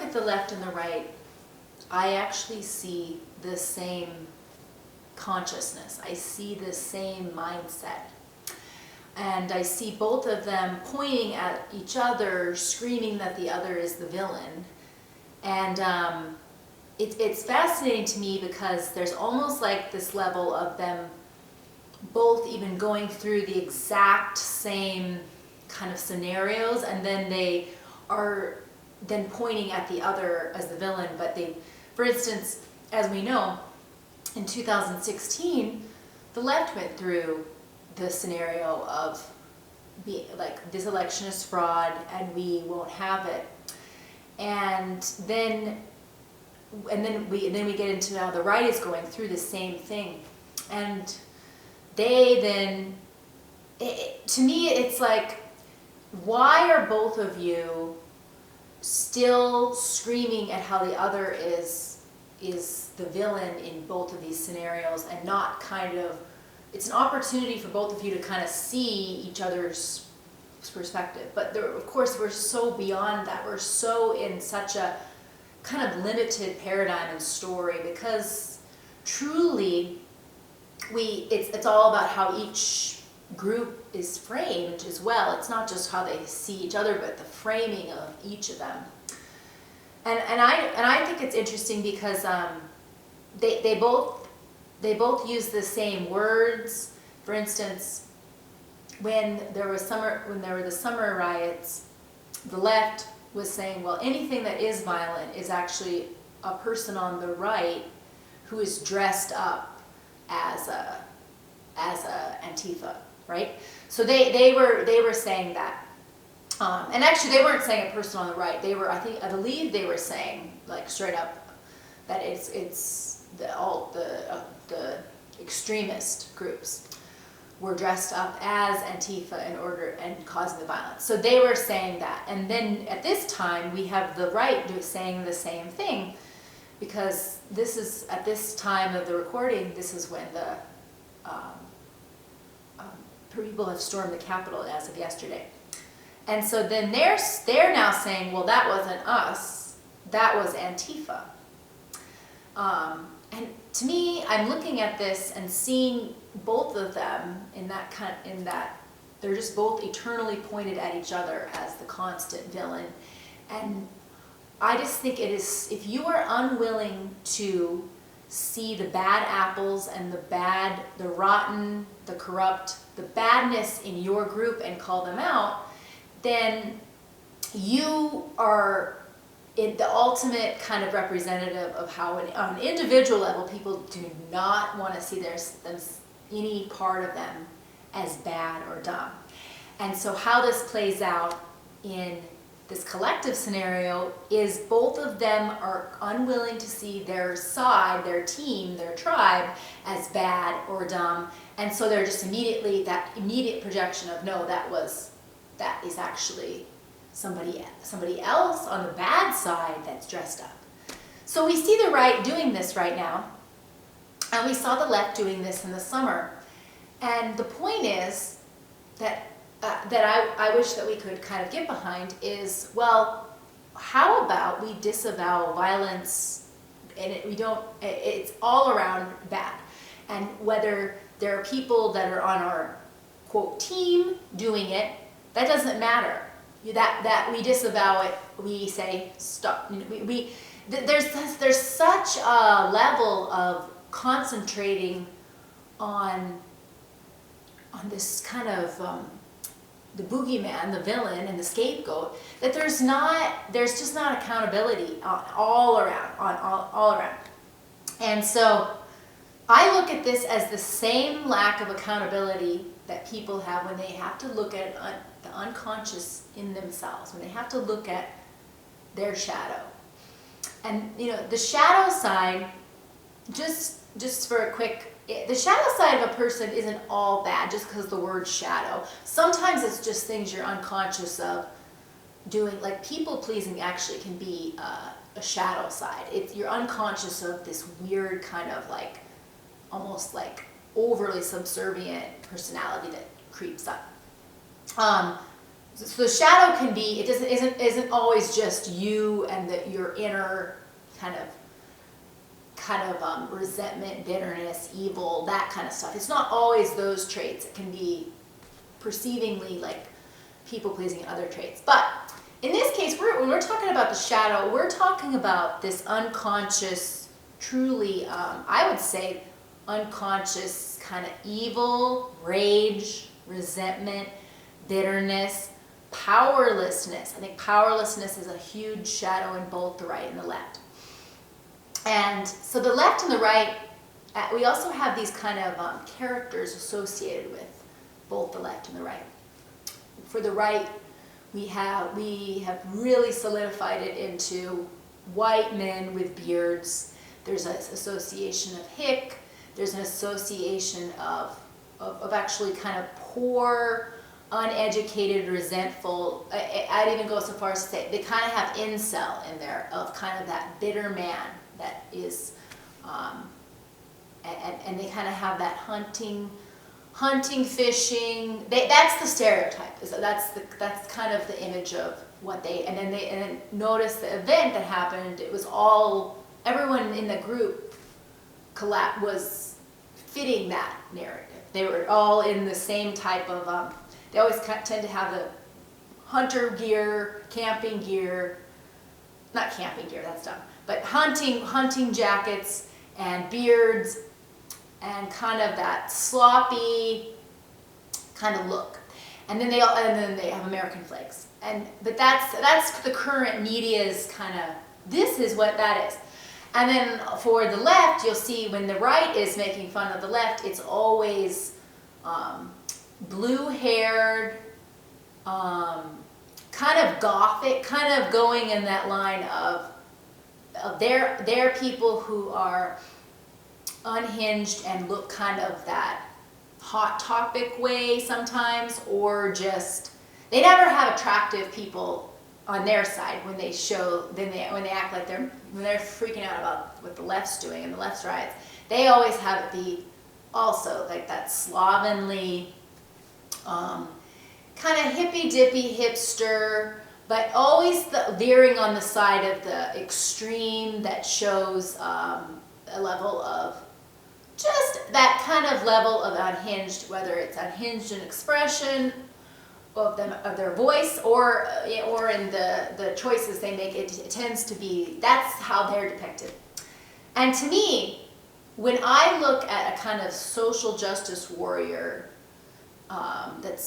at the left and the right, I actually see the same consciousness. I see the same mindset. And I see both of them pointing at each other, screaming that the other is the villain. And it's fascinating to me because there's almost like this level of them both even going through the exact same kind of scenarios, and then they are then pointing at the other as the villain. But they, for instance, as we know, in 2016, the left went through the scenario of being like, this election is fraud and we won't have it. And then we get into now the right is going through the same thing. And they then, to me, it's like, why are both of you still screaming at how the other is the villain in both of these scenarios, and not kind of, it's an opportunity for both of you to kind of see each other's perspective. But there, of course, we're so beyond that. We're so in such a kind of limited paradigm and story, because truly it's all about how each group is framed as well. It's not just how they see each other, but the framing of each of them. And I think it's interesting because they both use the same words. For instance, when there were the summer riots, the left was saying, well, anything that is violent is actually a person on the right who is dressed up as a Antifa, right? So they were saying that, and actually they weren't saying a person on the right. They were, I believe they were saying, like, straight up that it's the extremist groups were dressed up as Antifa in order and causing the violence. So they were saying that, and then at this time we have the right saying the same thing, because this is, at this time of the recording, this is when the people have stormed the Capitol as of yesterday. And so then they're now saying, well, that wasn't us, that was Antifa. And to me, I'm looking at this and seeing both of them in that they're just both eternally pointed at each other as the constant villain. And I just think it is, if you are unwilling to see the bad apples and the rotten, the corrupt, the badness in your group and call them out, then you are the ultimate kind of representative of how, on an individual level, people do not want to see any part of them as bad or dumb. And so how this plays out in this collective scenario is both of them are unwilling to see their side, their team, their tribe as bad or dumb. And so they're just that immediate projection of, no, that is actually somebody else on the bad side that's dressed up. So we see the right doing this right now, and we saw the left doing this in the summer. And the point is that I wish that we could kind of get behind is, well, how about we disavow violence, and it's all around bad. And whether there are people that are on our, quote, team doing it, that doesn't matter. That we disavow it, we say stop. There's such a level of concentrating on this kind of the boogeyman, the villain, and the scapegoat, that there's just not accountability all around. And so I look at this as the same lack of accountability that people have when they have to look at the unconscious in themselves, when they have to look at their shadow. And the shadow side, just for a quick, the shadow side of a person isn't all bad just because of the word shadow. Sometimes it's just things you're unconscious of doing, like people pleasing actually can be a shadow side. You're unconscious of this weird kind of like, almost like overly subservient personality that creeps up. so the shadow can be, isn't always just you and your inner kind of resentment, bitterness, evil, that kind of stuff. It's not always those traits. It can be perceivingly like people-pleasing and other traits. But in this case, when we're talking about the shadow, we're talking about this unconscious, truly, I would say, unconscious kind of evil, rage, resentment, bitterness, powerlessness. I think powerlessness is a huge shadow in both the right and the left. And so the left and the right, we also have these kind of characters associated with both the left and the right. For the right, we have really solidified it into white men with beards. There's an association of hick. There's an association of actually kind of poor, uneducated, resentful. I'd even go so far as to say they kind of have incel in there, of kind of that bitter man that is, and they kind of have that hunting, fishing. That's the stereotype. That's kind of the image of what they. And then notice the event that happened. It was everyone in the group was fitting that narrative. They were all in the same type of. They always tend to have the hunter gear, camping gear, not camping gear, that's dumb, but hunting jackets and beards and kind of that sloppy kind of look. And then they have American flags. But that's the current media's kind of, this is what that is. And then for the left, you'll see when the right is making fun of the left, it's always blue-haired, kind of gothic, kind of going in that line of they're people who are unhinged and look kind of that hot topic way sometimes, or just they never have attractive people on their side when they act like when they're freaking out about what the left's doing and the left's riots. They always have it be also like that slovenly, kind of hippy-dippy hipster, but always veering on the side of the extreme that shows a level of just that kind of level of unhinged, whether it's unhinged in expression of their voice or in the choices they make. It tends to be, that's how they're depicted. And to me, when I look at a kind of social justice warrior that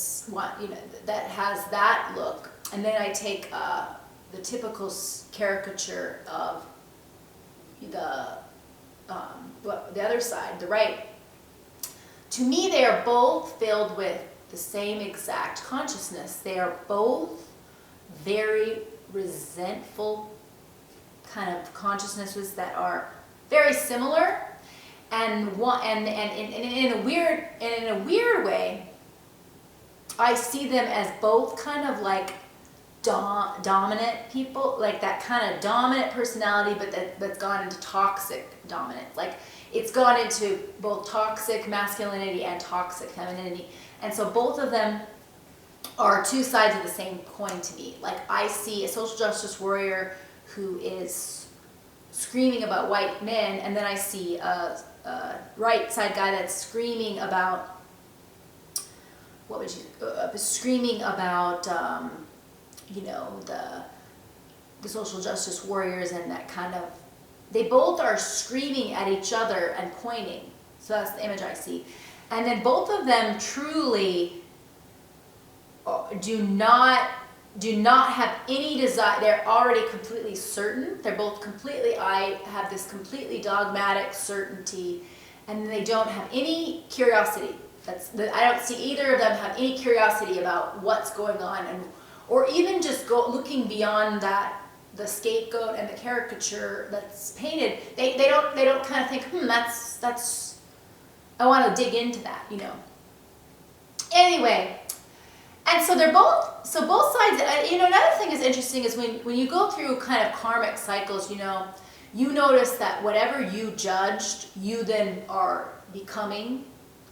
has that look, and then I take the typical caricature of the other side, the right, to me they are both filled with the same exact consciousness. They are both very resentful kind of consciousnesses that are very similar, and in a weird way, I see them as both kind of like dominant people, like that kind of dominant personality, but that's gone into toxic dominance. Like it's gone into both toxic masculinity and toxic femininity. And so both of them are two sides of the same coin to me. Like I see a social justice warrior who is screaming about white men, and then I see a right side guy that's screaming about, screaming about, the social justice warriors, and that kind of, they both are screaming at each other and pointing. So that's the image I see. And then both of them truly do not have any desire. They're already completely certain. They're both completely, I have this completely dogmatic certainty, and they don't have any curiosity. I don't see either of them have any curiosity about what's going on, or even just looking beyond that, the scapegoat and the caricature that's painted. They don't kind of think, that's I want to dig into that, Anyway, and so both sides. Another thing is interesting is when you go through kind of karmic cycles, you notice that whatever you judged, you then are becoming.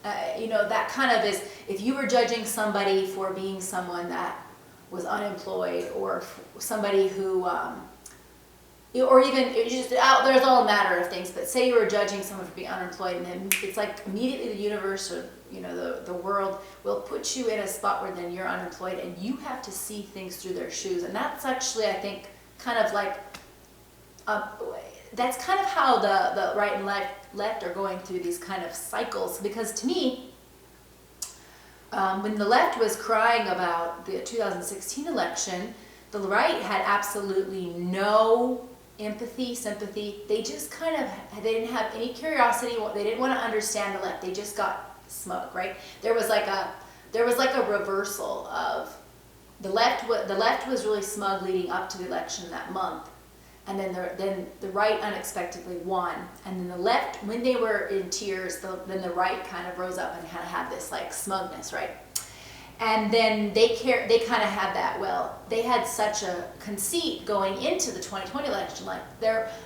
That kind of is, if you were judging somebody for being someone that was unemployed, or somebody who, or even it just there's all a matter of things. But say you were judging someone for being unemployed, and then it's like immediately the universe, or the world will put you in a spot where then you're unemployed, and you have to see things through their shoes. And that's actually, I think, kind of like that's kind of how the right and left are going through these kind of cycles. Because to me, when the left was crying about the 2016 election, the right had absolutely no empathy, sympathy. They just they didn't have any curiosity. They didn't want to understand the left. They just got smug, right? There was like a reversal of the left. The left was really smug leading up to the election that month, and then the right unexpectedly won, and then the left, when they were in tears, then the right kind of rose up and had this like smugness, right? And then they kind of had that, they had such a conceit going into the 2020 election. Like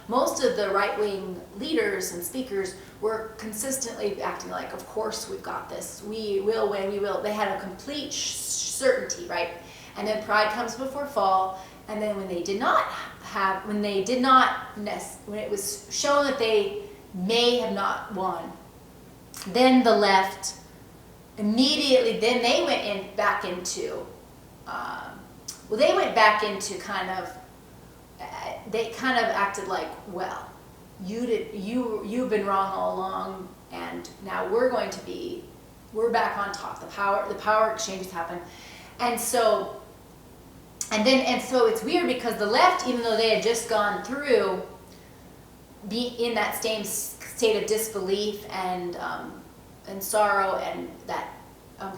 most of the right-wing leaders and speakers were consistently acting like, of course we've got this, we will win, we will. They had a complete certainty, right? And then pride comes before fall. And then when it was shown that they may have not won, then the left immediately, then they went back into they kind of acted like, well, you've been wrong all along, and now we're back on top. The power exchanges happen. And so it's weird, because the left, even though they had just gone through being in that same state of disbelief and sorrow, and that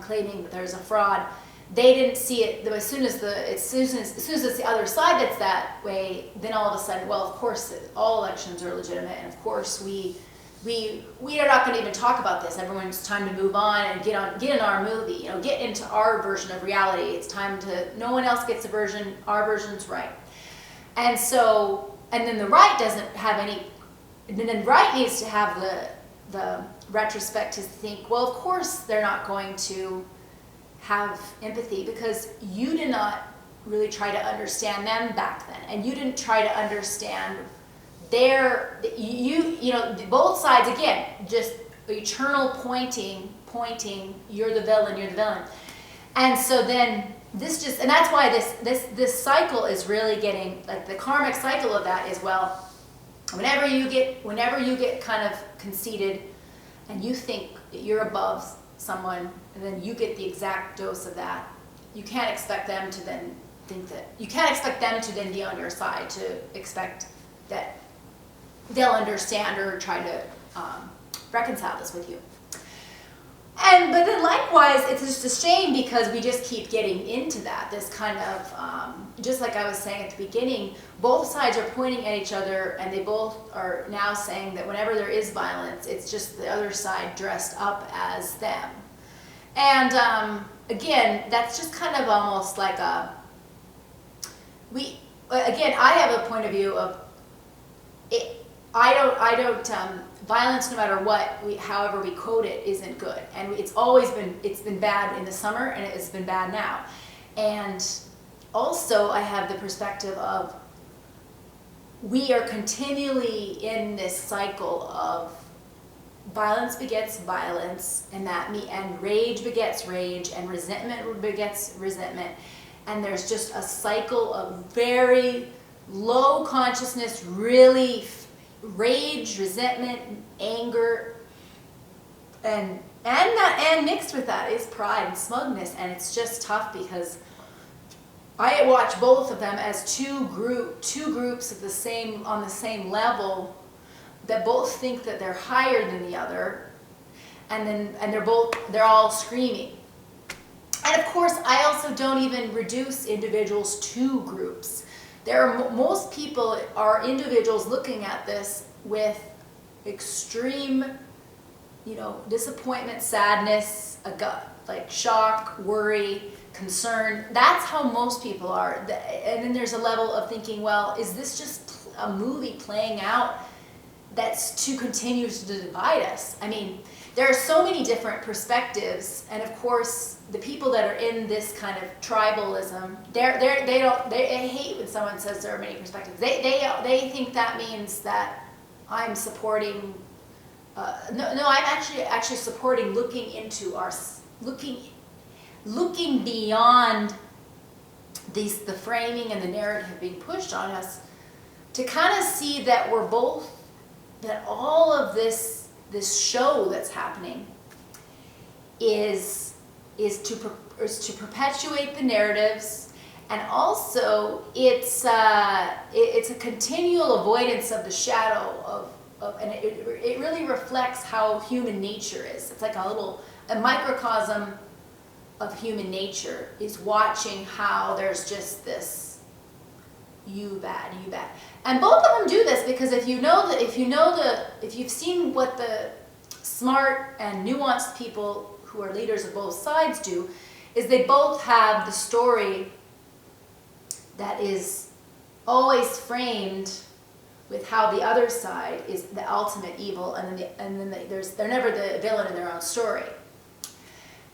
claiming that there's a fraud, they didn't see it. As soon as it's the other side that's that way, then all of a sudden, well, of course, all elections are legitimate, and of course we are not going to even talk about this. Everyone's time to move on and get in our movie, get into our version of reality. It's time no one else gets a version, our version's right. And then the right doesn't have any, and then the right needs to have the retrospect to think, well, of course they're not going to have empathy, because you did not really try to understand them back then, and you didn't try to understand both sides, again, just eternal pointing, you're the villain. And so then and that's why this cycle is really getting, like, the karmic cycle of that is, well, whenever you get kind of conceited and you think that you're above someone, and then you get the exact dose of that, you can't expect them to then be on your side, to expect that they'll understand or try to reconcile this with you. But then likewise, it's just a shame, because we just keep getting into this kind of, just like I was saying at the beginning, both sides are pointing at each other, and they both are now saying that whenever there is violence, it's just the other side dressed up as them. And again, that's just kind of almost like I have a point of view of it. Violence, no matter what, however we quote it, isn't good. And it's been bad in the summer, and it's been bad now. And also I have the perspective of, we are continually in this cycle of violence begets violence, and rage begets rage, and resentment begets resentment. And there's just a cycle of very low consciousness, really rage, resentment, anger, and mixed with that is pride and smugness. And it's just tough, because I watch both of them as two groups on the same level, that both think that they're higher than the other, and they're all screaming. And of course, I also don't even reduce individuals to groups. Most people are individuals looking at this with extreme, disappointment, sadness, like shock, worry, concern. That's how most people are. And then there's a level of thinking, well, is this just a movie playing out that's to continue to divide us. I mean, there are so many different perspectives, and of course, the people that are in this kind of tribalism, they hate when someone says there are many perspectives. They think that means that I'm supporting. No, I'm actually supporting looking into looking beyond the framing and the narrative being pushed on us, to kind of see that that all of this show that's happening is to perpetuate the narratives, and also it's a continual avoidance of the shadow of and it really reflects how human nature is. It's like a microcosm of human nature, is watching how there's just this you bad. And both of them do this because if you've seen what the smart and nuanced people who are leaders of both sides do, is they both have the story that is always framed with how the other side is the ultimate evil, and then they're never the villain in their own story.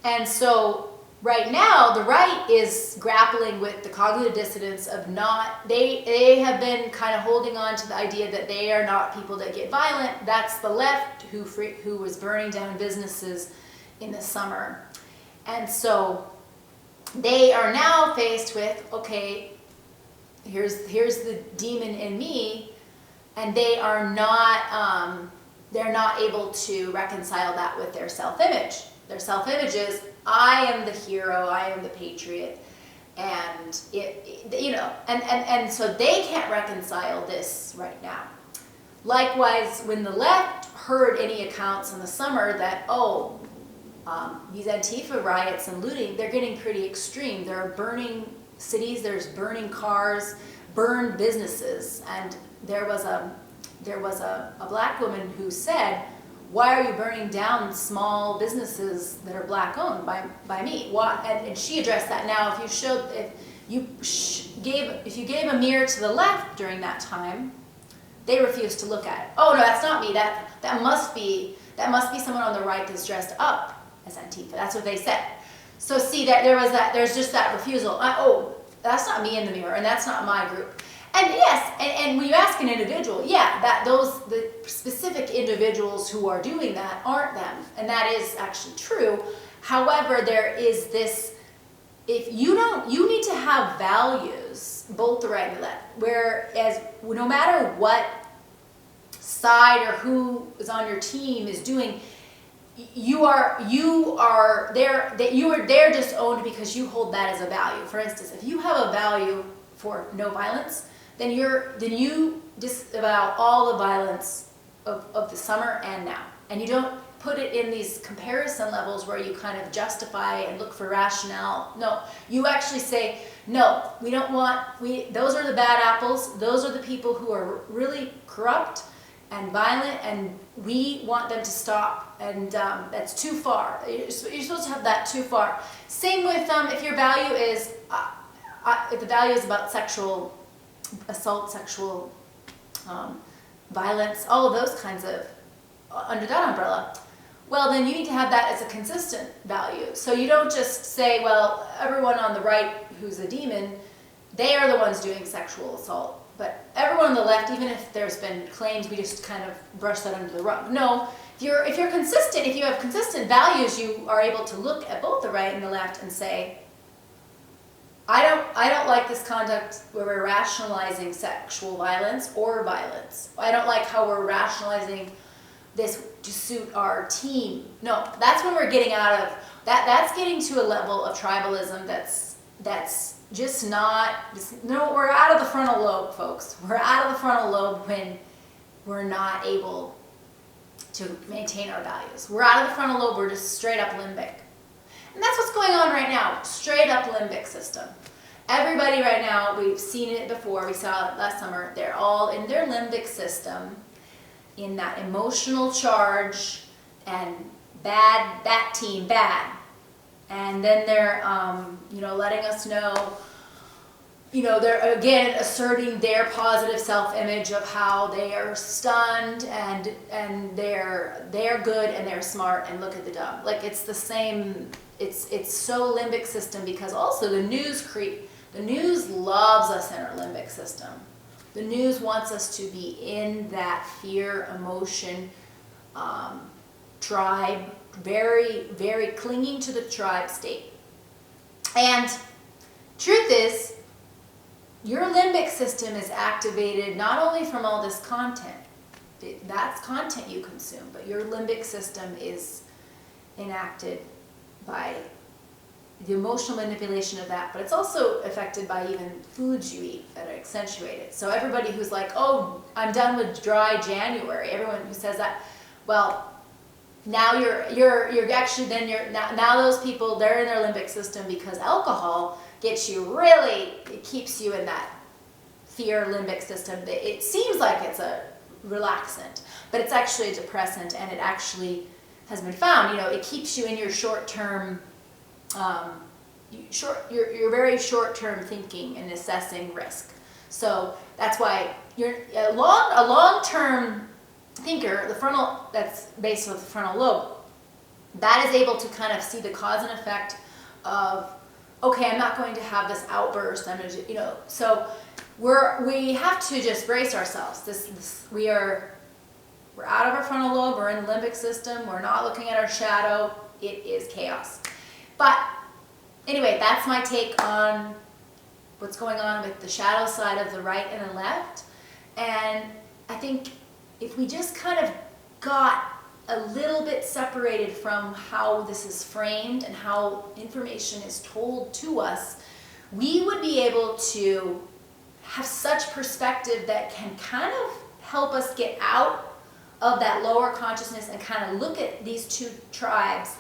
And so right now, the right is grappling with the cognitive dissonance of they have been kind of holding on to the idea that they are not people that get violent. That's the left who was burning down businesses in the summer. And so they are now faced with, okay, here's the demon in me, and they are not, they're not able to reconcile that with their self-image. Their self-image is, I am the hero, I am the patriot, and and so they can't reconcile this right now. Likewise, when the left heard any accounts in the summer that, these Antifa riots and looting, they're getting pretty extreme. There are burning cities, there's burning cars, burned businesses, and there was a black woman who said, why are you burning down small businesses that are black owned by me? Why? And she addressed that. Now, if you gave a mirror to the left during that time, they refused to look at it. Oh no, that's not me. That must be someone on the right that's dressed up as Antifa. That's what they said. So see that there's just that refusal. That's not me in the mirror, and that's not my group. And yes, and when you ask an individual, the specific individuals who are doing that aren't them, and that is actually true. However, there is this, you need to have values, both the right and the left, whereas no matter what side or who is on your team is doing, they're disowned because you hold that as a value. For instance, if you have a value for no violence, then you disavow all the violence of the summer and now. And you don't put it in these comparison levels where you kind of justify and look for rationale. No, you actually say, no, we don't want, those are the bad apples, those are the people who are really corrupt and violent, and we want them to stop, and that's too far. You're supposed to have that too far. Same with if your value is, if the value is about sexual assault, sexual violence, all of those kinds of, under that umbrella, well then you need to have that as a consistent value. So you don't just say, well, everyone on the right who's a demon, they are the ones doing sexual assault. But everyone on the left, even if there's been claims, we just kind of brush that under the rug. No, if you're consistent, if you have consistent values, you are able to look at both the right and the left and say, I don't like this conduct where we're rationalizing sexual violence or violence. I don't like how we're rationalizing this to suit our team. No, that's when we're getting out of that. That's getting to a level of tribalism that's just not. No, we're out of the frontal lobe, folks. We're out of the frontal lobe when we're not able to maintain our values. We're out of the frontal lobe. We're just straight up limbic. And that's what's going on right now, straight up limbic system. Everybody right now, we've seen it before, we saw it last summer, they're all in their limbic system, in that emotional charge, and bad, that team, bad. And then they're, letting us know, they're again asserting their positive self-image of how they are stunned and they're good and they're smart and look at the dumb. Like it's the same. It's so limbic system, because also the news loves us in our limbic system. The news wants us to be in that fear, emotion, tribe, very, very clinging to the tribe state. And truth is, your limbic system is activated not only from all this content, that's content you consume, but your limbic system is enacted by the emotional manipulation of that, but it's also affected by even foods you eat that are accentuated. So everybody who's like, oh, I'm done with dry January, everyone who says that, well, now you're actually, then now those people, they're in their limbic system, because alcohol gets you really, it keeps you in that fear limbic system. It seems like it's a relaxant, but it's actually a depressant, and it actually has been found, it keeps you in your short-term, you're very short-term thinking and assessing risk. So that's why you're a long-term thinker, the frontal, that's based with the frontal lobe, that is able to kind of see the cause and effect of, okay, I'm not going to have this outburst. I'm going to, so we have to just brace ourselves. We're out of our frontal lobe. We're in the limbic system. We're not looking at our shadow. It is chaos. But anyway, that's my take on what's going on with the shadow side of the right and the left. And I think if we just kind of got a little bit separated from how this is framed and how information is told to us, we would be able to have such perspective that can kind of help us get out of that lower consciousness and kind of look at these two tribes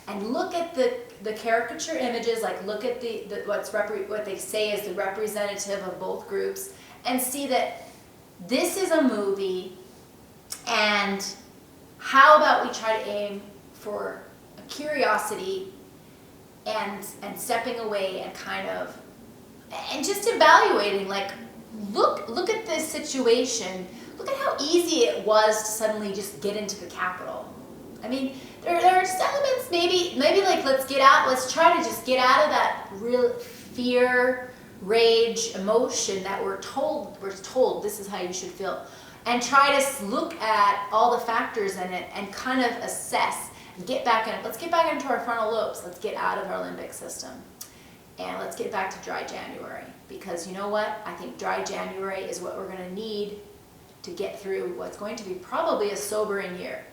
and look at the caricature images, like look at what they say is the representative of both groups, and see that this is a movie. And how about we try to aim for a curiosity and stepping away and kind of, and just evaluating, like, look at this situation. Look at how easy it was to suddenly just get into the Capitol. I mean, there are just elements, maybe like let's try to just get out of that real fear, rage, emotion that we're told this is how you should feel. And try to look at all the factors in it and kind of assess, let's get back into our frontal lobes. Let's get out of our limbic system. And let's get back to dry January. Because you know what? I think dry January is what we're going to need to get through what's going to be probably a sobering year.